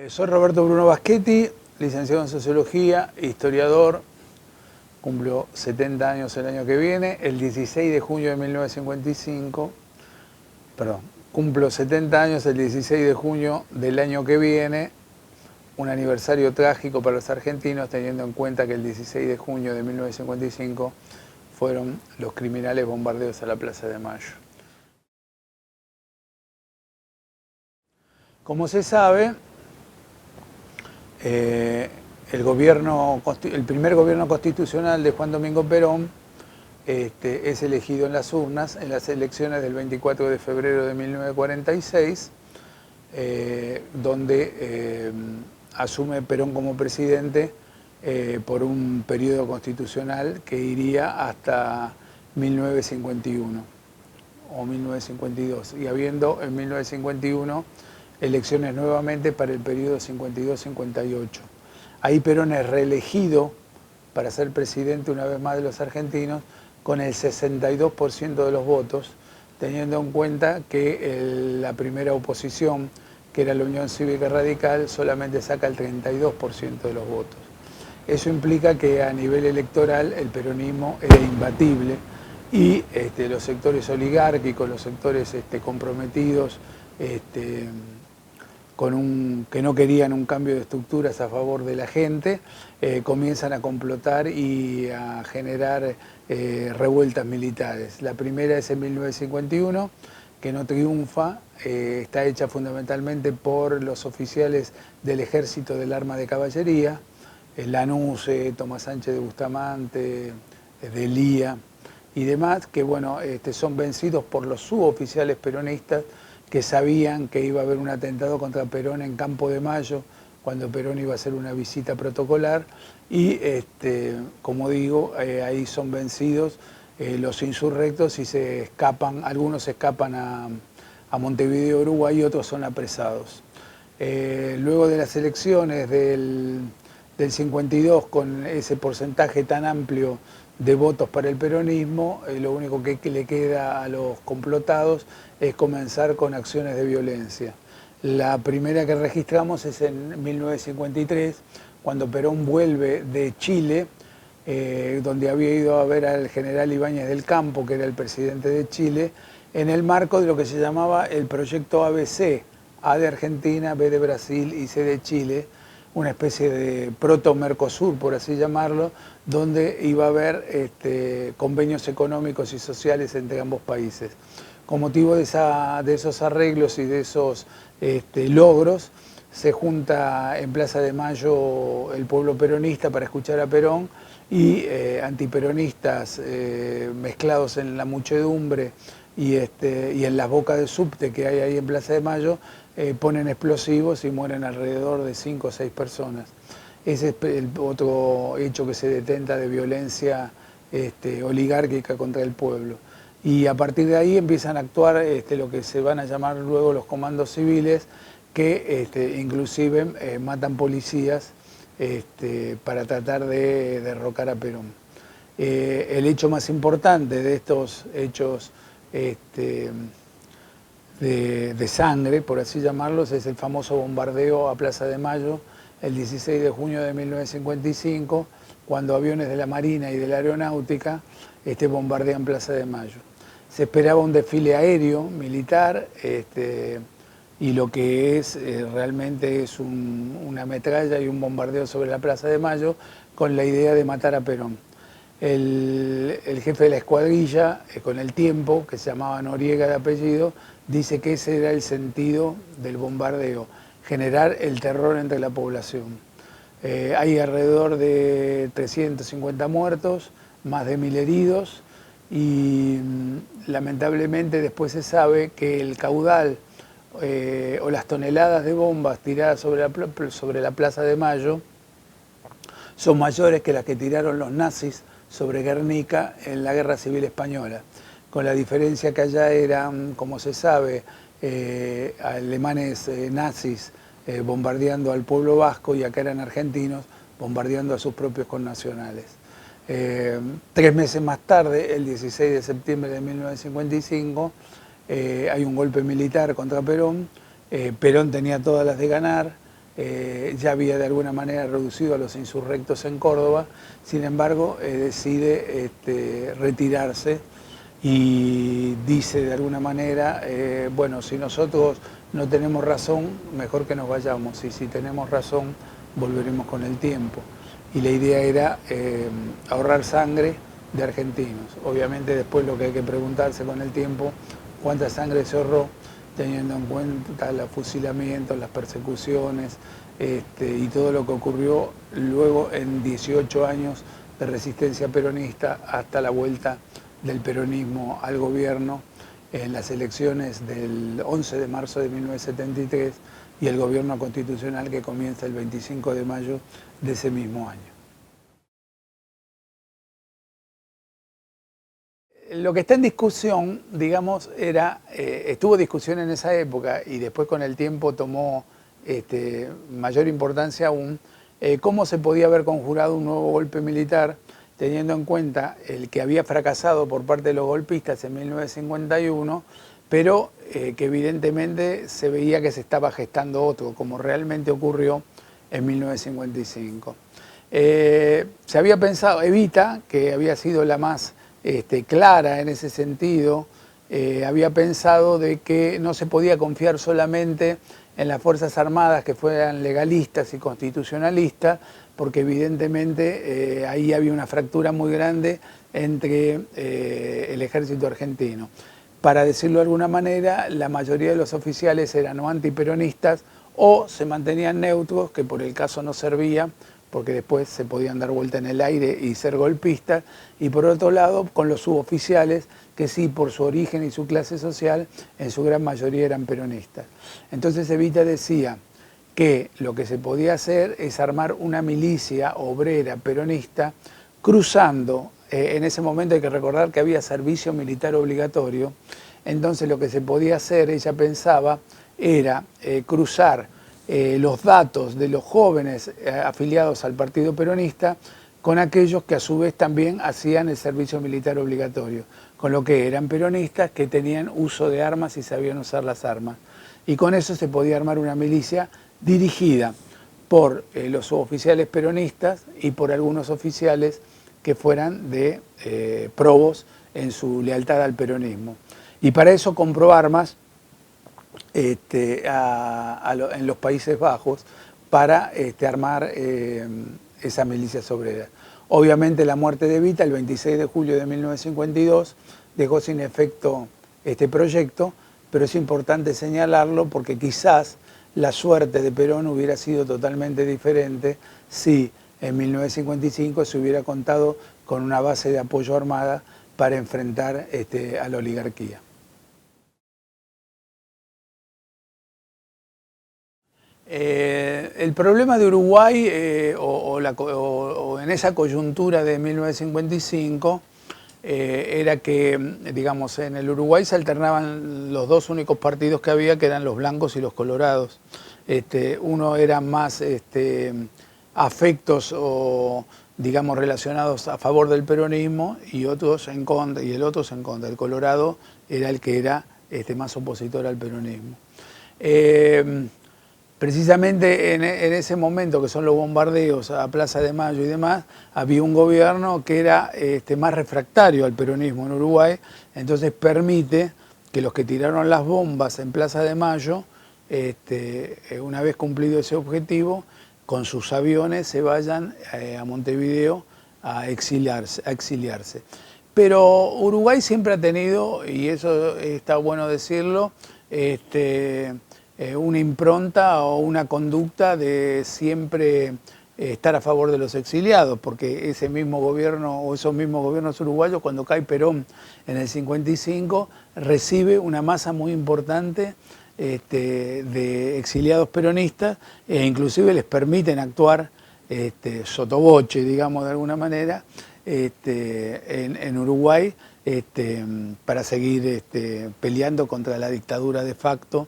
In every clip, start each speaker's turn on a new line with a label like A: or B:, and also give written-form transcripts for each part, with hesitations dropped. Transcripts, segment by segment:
A: Soy Roberto Bruno Baschetti, licenciado en Sociología, historiador, cumplo 70 años el año que viene, el 16 de junio de 1955, cumplo 70 años el 16 de junio del año que viene, un aniversario trágico para los argentinos, teniendo en cuenta que el 16 de junio de 1955 fueron los criminales bombardeos a la Plaza de Mayo. Como se sabe, el primer gobierno constitucional de Juan Domingo Perón es elegido en las urnas en las elecciones del 24 de febrero de 1946, donde asume Perón como presidente por un periodo constitucional que iría hasta 1951 o 1952, y habiendo en 1951 elecciones nuevamente para el periodo 52-58. Ahí Perón es reelegido para ser presidente una vez más de los argentinos con el 62% de los votos, teniendo en cuenta que la primera oposición, que era la Unión Cívica Radical, solamente saca el 32% de los votos. Eso implica que a nivel electoral el peronismo era imbatible y los sectores oligárquicos, los sectores comprometidos, que no querían un cambio de estructuras a favor de la gente, comienzan a complotar y a generar revueltas militares. La primera es en 1951, que no triunfa, está hecha fundamentalmente por los oficiales del Ejército del Arma de Caballería, Lanuse, Tomás Sánchez de Bustamante, de Lía y demás, que bueno, son vencidos por los suboficiales peronistas que sabían que iba a haber un atentado contra Perón en Campo de Mayo, cuando Perón iba a hacer una visita protocolar, y como digo, ahí son vencidos los insurrectos y se escapan, algunos escapan a Montevideo, Uruguay, y otros son apresados. Luego de las elecciones del 52, con ese porcentaje tan amplio de votos para el peronismo, lo único que le queda a los complotados es comenzar con acciones de violencia. La primera que registramos es en 1953, cuando Perón vuelve de Chile, donde había ido a ver al general Ibáñez del Campo, que era el presidente de Chile, en el marco de lo que se llamaba el proyecto ABC, A de Argentina, B de Brasil y C de Chile, una especie de proto-Mercosur, por así llamarlo, donde iba a haber convenios económicos y sociales entre ambos países. Con motivo de esos arreglos y de esos logros, se junta en Plaza de Mayo el pueblo peronista para escuchar a Perón, y antiperonistas mezclados en la muchedumbre y en las bocas de subte que hay ahí en Plaza de Mayo, ponen explosivos y mueren alrededor de 5 o 6 personas. Ese es el otro hecho que se detenta de violencia oligárquica contra el pueblo. Y a partir de ahí empiezan a actuar lo que se van a llamar luego los comandos civiles, que inclusive matan policías para tratar de derrocar a Perón. El hecho más importante de estos hechos de sangre, por así llamarlos, es el famoso bombardeo a Plaza de Mayo el 16 de junio de 1955, cuando aviones de la Marina y de la Aeronáutica bombardean Plaza de Mayo. Se esperaba un desfile aéreo militar, y lo que es realmente es una metralla y un bombardeo sobre la Plaza de Mayo con la idea de matar a Perón. El jefe de la escuadrilla, con el tiempo, que se llamaba Noriega de apellido, dice que ese era el sentido del bombardeo, generar el terror entre la población. Hay alrededor de 350 muertos, más de 1000 heridos, y lamentablemente después se sabe que el caudal o las toneladas de bombas tiradas sobre la Plaza de Mayo son mayores que las que tiraron los nazis sobre Guernica en la Guerra Civil Española, con la diferencia que allá eran, como se sabe, alemanes nazis bombardeando al pueblo vasco, y acá eran argentinos bombardeando a sus propios connacionales. 3 meses más tarde, el 16 de septiembre de 1955, hay un golpe militar contra Perón. Perón tenía todas las de ganar, ya había de alguna manera reducido a los insurrectos en Córdoba, sin embargo decide retirarse y dice de alguna manera, bueno, si nosotros no tenemos razón, mejor que nos vayamos, y si tenemos razón, volveremos con el tiempo. Y la idea era ahorrar sangre de argentinos. Obviamente después lo que hay que preguntarse con el tiempo, cuánta sangre se ahorró, teniendo en cuenta los fusilamientos, las persecuciones y todo lo que ocurrió luego en 18 años de resistencia peronista hasta la vuelta del peronismo al gobierno en las elecciones del 11 de marzo de 1973 y el gobierno constitucional que comienza el 25 de mayo de ese mismo año. Lo que está en discusión, digamos, estuvo discusión en esa época y después con el tiempo tomó mayor importancia aún, cómo se podía haber conjurado un nuevo golpe militar, teniendo en cuenta el que había fracasado por parte de los golpistas en 1951, pero que evidentemente se veía que se estaba gestando otro, como realmente ocurrió en 1955. Se había pensado, Evita, que había sido la más clara en ese sentido, había pensado de que no se podía confiar solamente en las Fuerzas Armadas que fueran legalistas y constitucionalistas, porque evidentemente ahí había una fractura muy grande entre el ejército argentino. Para decirlo de alguna manera, la mayoría de los oficiales eran o antiperonistas o se mantenían neutros, que por el caso no servía, porque después se podían dar vuelta en el aire y ser golpistas, y por otro lado con los suboficiales, que sí, por su origen y su clase social, en su gran mayoría eran peronistas. Entonces Evita decía que lo que se podía hacer es armar una milicia obrera peronista cruzando, en ese momento hay que recordar que había servicio militar obligatorio, entonces lo que se podía hacer, ella pensaba, era cruzar los datos de los jóvenes afiliados al Partido Peronista con aquellos que a su vez también hacían el servicio militar obligatorio, con lo que eran peronistas que tenían uso de armas y sabían usar las armas. Y con eso se podía armar una milicia dirigida por los suboficiales peronistas y por algunos oficiales que fueran de probos en su lealtad al peronismo. Y para eso compró armas en los Países Bajos para armar esa milicia obrera. Obviamente la muerte de Evita el 26 de julio de 1952 dejó sin efecto este proyecto, pero es importante señalarlo porque quizás la suerte de Perón hubiera sido totalmente diferente si en 1955 se hubiera contado con una base de apoyo armada para enfrentar a la oligarquía. El problema de Uruguay, o en esa coyuntura de 1955, era que, digamos, en el Uruguay se alternaban los dos únicos partidos que había, que eran los blancos y los colorados. Uno era más afectos o, digamos, relacionados a favor del peronismo y otros en contra, y el otro en contra. El colorado era el que era más opositor al peronismo. Precisamente en ese momento, que son los bombardeos a Plaza de Mayo y demás, había un gobierno que era más refractario al peronismo en Uruguay, entonces permite que los que tiraron las bombas en Plaza de Mayo, una vez cumplido ese objetivo, con sus aviones se vayan a Montevideo a exiliarse. Pero Uruguay siempre ha tenido, y eso está bueno decirlo, una impronta o una conducta de siempre estar a favor de los exiliados, porque ese mismo gobierno o esos mismos gobiernos uruguayos, cuando cae Perón en el 55, recibe una masa muy importante de exiliados peronistas e inclusive les permiten actuar sotoboche, digamos de alguna manera, en Uruguay para seguir peleando contra la dictadura de facto,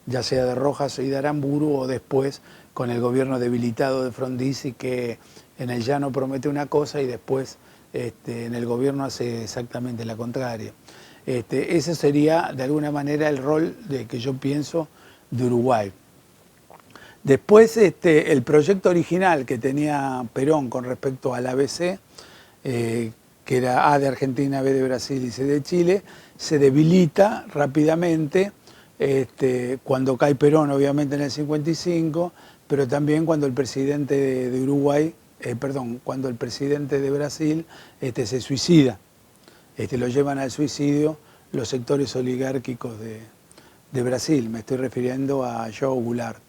A: ya sea de Rojas y de Aramburu o después con el gobierno debilitado de Frondizi, que en el llano promete una cosa y después en el gobierno hace exactamente la contraria. Ese sería de alguna manera el rol que yo pienso de Uruguay. Después, el proyecto original que tenía Perón con respecto al ABC, que era A de Argentina, B de Brasil y C de Chile, se debilita rápidamente cuando cae Perón, obviamente en el 55, pero también cuando el presidente de Uruguay, cuando el presidente de Brasil se suicida. Lo llevan al suicidio los sectores oligárquicos de Brasil, me estoy refiriendo a João Goulart.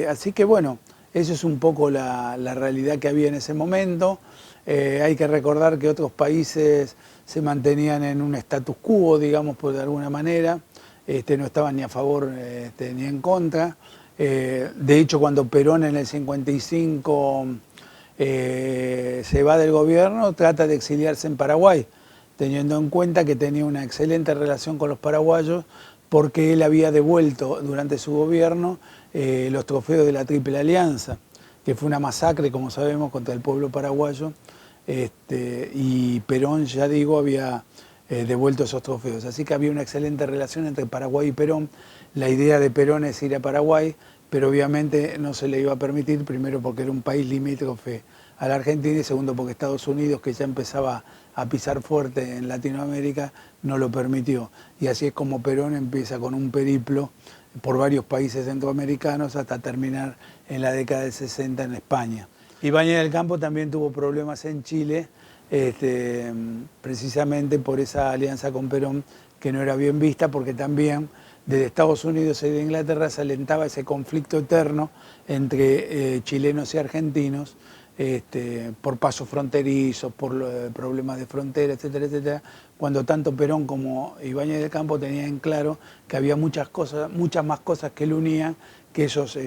A: Así que bueno, eso es un poco la realidad que había en ese momento. Hay que recordar que otros países se mantenían en un status quo, digamos, por de alguna manera, no estaban ni a favor ni en contra. De hecho, cuando Perón en el 55 se va del gobierno, trata de exiliarse en Paraguay, teniendo en cuenta que tenía una excelente relación con los paraguayos, porque él había devuelto durante su gobierno los trofeos de la Triple Alianza, que fue una masacre, como sabemos, contra el pueblo paraguayo, y Perón, ya digo, había devuelto esos trofeos. Así que había una excelente relación entre Paraguay y Perón. La idea de Perón es ir a Paraguay, pero obviamente no se le iba a permitir, primero porque era un país limítrofe a la Argentina y segundo porque Estados Unidos, que ya empezaba a pisar fuerte en Latinoamérica, no lo permitió. Y así es como Perón empieza con un periplo por varios países centroamericanos hasta terminar en la década del 60 en España. Ibáñez del Campo también tuvo problemas en Chile, precisamente por esa alianza con Perón que no era bien vista, porque también desde Estados Unidos y de Inglaterra se alentaba ese conflicto eterno entre chilenos y argentinos, por pasos fronterizos, por problemas de frontera, etcétera, etcétera, cuando tanto Perón como Ibáñez del Campo tenían en claro que había muchas más cosas que lo unían que esos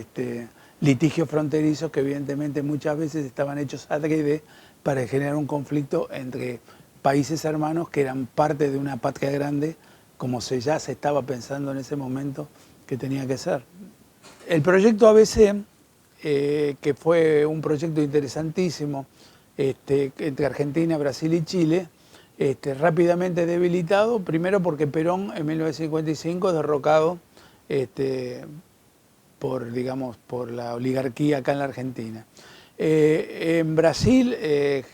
A: litigios fronterizos que evidentemente muchas veces estaban hechos adrede para generar un conflicto entre países hermanos que eran parte de una patria grande, como ya se estaba pensando en ese momento que tenía que ser. El proyecto ABC, que fue un proyecto interesantísimo entre Argentina, Brasil y Chile, rápidamente debilitado, primero porque Perón en 1955 es derrocado por la oligarquía acá en la Argentina. En Brasil,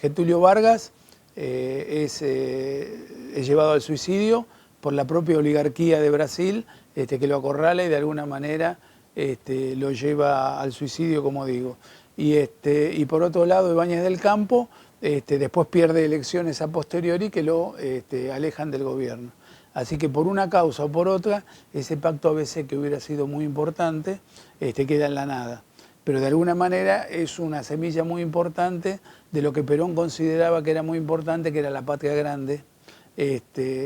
A: Getúlio Vargas es llevado al suicidio por la propia oligarquía de Brasil, que lo acorrala y de alguna manera lo lleva al suicidio, como digo. Y por otro lado, Ibáñez del Campo después pierde elecciones a posteriori que lo alejan del gobierno. Así que por una causa o por otra, ese pacto ABC que hubiera sido muy importante, queda en la nada. Pero de alguna manera es una semilla muy importante de lo que Perón consideraba que era muy importante, que era la patria grande,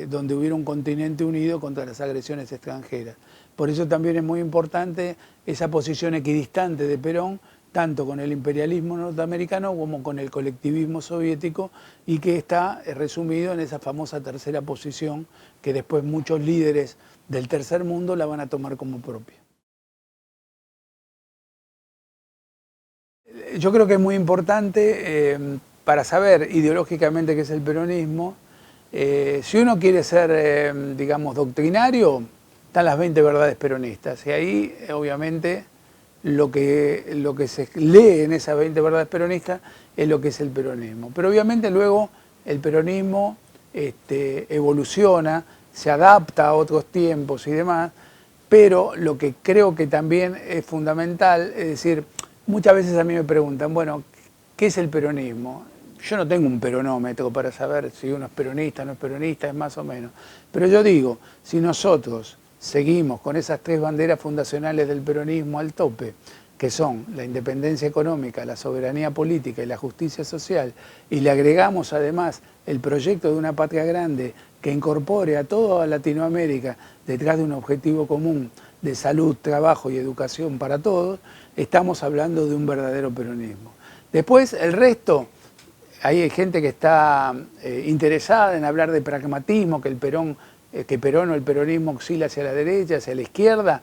A: donde hubiera un continente unido contra las agresiones extranjeras. Por eso también es muy importante esa posición equidistante de Perón, tanto con el imperialismo norteamericano como con el colectivismo soviético, y que está resumido en esa famosa tercera posición que después muchos líderes del tercer mundo la van a tomar como propia. Yo creo que es muy importante para saber ideológicamente qué es el peronismo. Si uno quiere ser, digamos, doctrinario, están las 20 verdades peronistas, y ahí obviamente lo que se lee en esas 20 verdades peronistas es lo que es el peronismo. Pero obviamente luego el peronismo evoluciona, se adapta a otros tiempos y demás, pero lo que creo que también es fundamental, es decir, muchas veces a mí me preguntan, bueno, ¿qué es el peronismo? Yo no tengo un peronómetro para saber si uno es peronista o no es peronista, es más o menos. Pero yo digo, si nosotros seguimos con esas tres banderas fundacionales del peronismo al tope, que son la independencia económica, la soberanía política y la justicia social, y le agregamos además el proyecto de una patria grande que incorpore a toda Latinoamérica detrás de un objetivo común de salud, trabajo y educación para todos, estamos hablando de un verdadero peronismo. Después, el resto, hay gente que está interesada en hablar de pragmatismo, que el Perón que Perón o el peronismo oscila hacia la derecha, hacia la izquierda.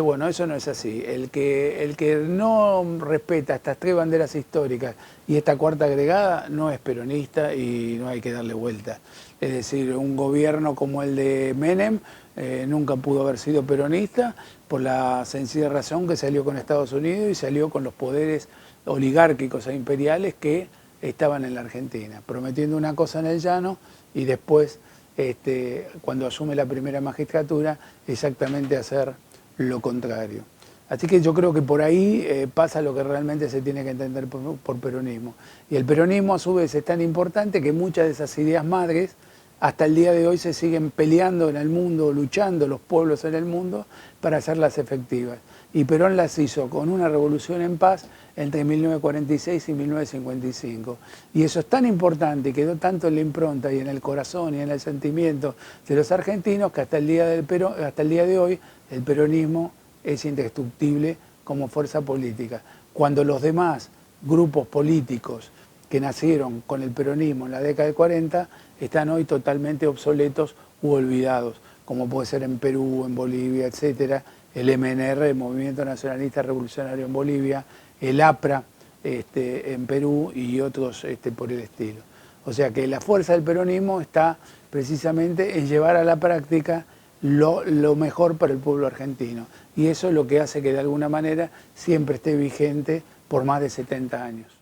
A: Bueno, eso no es así. El que no respeta estas tres banderas históricas y esta cuarta agregada no es peronista y no hay que darle vuelta. Es decir, un gobierno como el de Menem nunca pudo haber sido peronista por la sencilla razón que salió con Estados Unidos y salió con los poderes oligárquicos e imperiales que estaban en la Argentina, prometiendo una cosa en el llano y después, cuando asume la primera magistratura, exactamente hacer lo contrario. Así que yo creo que por ahí pasa lo que realmente se tiene que entender por peronismo. Y el peronismo a su vez es tan importante que muchas de esas ideas madres hasta el día de hoy se siguen peleando en el mundo, luchando los pueblos en el mundo para hacerlas efectivas. Y Perón las hizo con una revolución en paz entre 1946 y 1955. Y eso es tan importante y quedó tanto en la impronta y en el corazón y en el sentimiento de los argentinos que hasta el día de hoy el peronismo es indestructible como fuerza política. Cuando los demás grupos políticos que nacieron con el peronismo en la década del 40 están hoy totalmente obsoletos u olvidados, como puede ser en Perú, en Bolivia, etcétera, el MNR, el Movimiento Nacionalista Revolucionario en Bolivia, el APRA en Perú y otros por el estilo. O sea que la fuerza del peronismo está precisamente en llevar a la práctica lo mejor para el pueblo argentino. Y eso es lo que hace que de alguna manera siempre esté vigente por más de 70 años.